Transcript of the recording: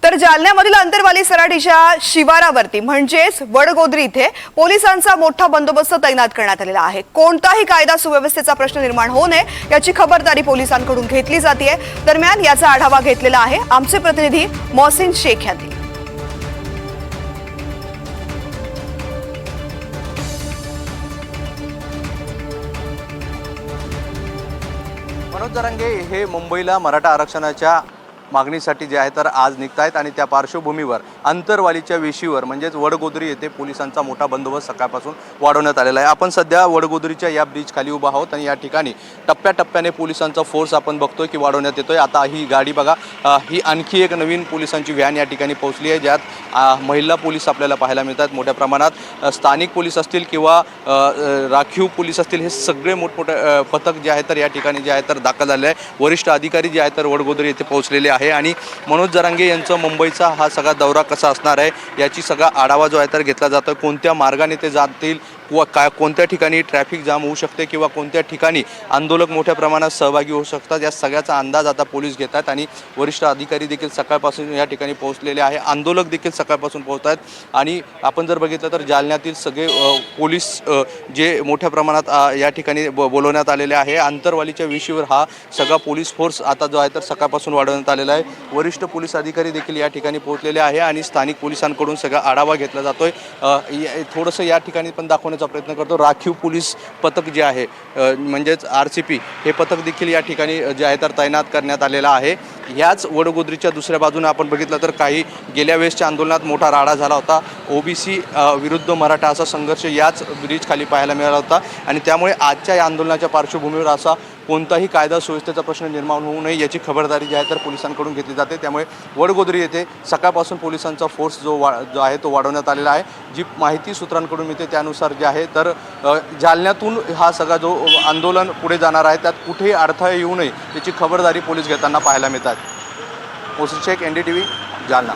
तर जालन्यामधील अंतरवाली सराटीच्या शिवारावरती म्हणजेच वडगोद्री इथे पोलिसांचा मोठा बंदोबस्त तैनात करण्यात आलेला आहे। कोणताही कायदा सुव्यवस्थेचा प्रश्न निर्माण होऊ नये याची खबरदारी पोलिसांकडून घेतली जाते। दरम्यान याचा आढावा घेतलेला आहे आमचे प्रतिनिधी मोहसिन शेख यांनी। मनोज जरांगे हे मुंबईला मराठा आरक्षणाच्या मागणीसाठी जे आहे तर आज निघतायत आणि त्या पार्श्वभूमीवर अंतरवालीच्या वेशीवर म्हणजेच वडगोद्री येथे पोलिसांचा मोठा बंदोबस्त सकाळपासून वाढवण्यात आलेला आहे। आपण सध्या वडगोद्रीच्या या ब्रिज खाली उभा आहोत आणि या ठिकाणी टप्प्याटप्प्याने पोलिसांचा फोर्स आपण बघतोय की वाढवण्यात येतोय। आता ही गाडी बघा, ही आणखी एक नवीन पोलिसांची व्हॅन या ठिकाणी पोहोचली आहे, ज्यात महिला पोलीस आपल्याला पाहायला मिळतात। मोठ्या प्रमाणात स्थानिक पोलीस असतील किंवा राखीव पोलीस असतील, हे सगळे मोठमोठे पथक जे आहे तर या ठिकाणी जे आहे तर दाखल झाले आहे। वरिष्ठ अधिकारी जे आहे तर वडगोद्री येथे पोहोचलेले आहे आणि मनोज जरांगे यांचा मुंबईचा हा सगळा दौरा कसा असणार आहे याची सगळा आढावा जो आहे तर घेतला जातो। कोणत्या मार्गाने ते जातील व काय कोणत्या ठिकाणी ट्रॅफिक जाम होऊ शकते किंवा कोणत्या ठिकाणी आंदोलक मोठ्या प्रमाणात सहभागी होऊ शकतात, या सगळ्याचा अंदाज आता पोलीस घेतात आणि वरिष्ठ अधिकारी देखील सकाळपासून या ठिकाणी पोहोचलेले आहे। आंदोलक देखील सकाळपासून पोहोचतात आणि आपण जर बघितलं तर जालन्यातील सगळे पोलीस जे मोठ्या प्रमाणात या ठिकाणी बोलवण्यात आलेले आहे। अंतरवालीच्या वेशीवर हा सगळा पोलीस फोर्स आता जो आहे तर सकाळपासून वाढवण्यात आलेला आहे। वरिष्ठ पोलीस अधिकारी देखील या ठिकाणी पोहोचलेले आहे आणि स्थानिक पोलिसांकडून सगळा आढावा घेतला जातोय। थोडंसं या ठिकाणी पण दाखवण्याचा प्रयत्न करतो। राखीव पोलीस पथक जे आहे म्हणजेच RCP हे पथक देखील या ठिकाणी जे आहे तर तैनात करण्यात आलेला आहे। ह्याच वडगोद्रीच्या दुसऱ्या बाजूने आपण बघितलं तर काही गेल्या वेळेसच्या आंदोलनात मोठा राडा झाला होता। OBC विरुद्ध मराठा असा संघर्ष याच ब्रिज खाली पाहायला मिळाला होता आणि त्यामुळे आजच्या या आंदोलनाच्या पार्श्वभूमीवर असा कोणताही कायदा सुव्यवस्थेचा प्रश्न निर्माण होऊ नये याची खबरदारी जी आहे तर पोलिसांकडून घेतली जाते। त्यामुळे वडगोद्री येथे सकाळपासून पोलिसांचा फोर्स जो आहे तो वाढवण्यात आलेला आहे। जी माहिती सूत्रांकडून मिळते त्यानुसार जे आहे तर जालन्यातून हा सगळा जो आंदोलन पुढे जाणार आहे त्यात कुठेही अडथळे येऊ नये याची खबरदारी पोलीस घेताना पाहायला मिळतात। मोहसिन शेख, NDTV, जालना।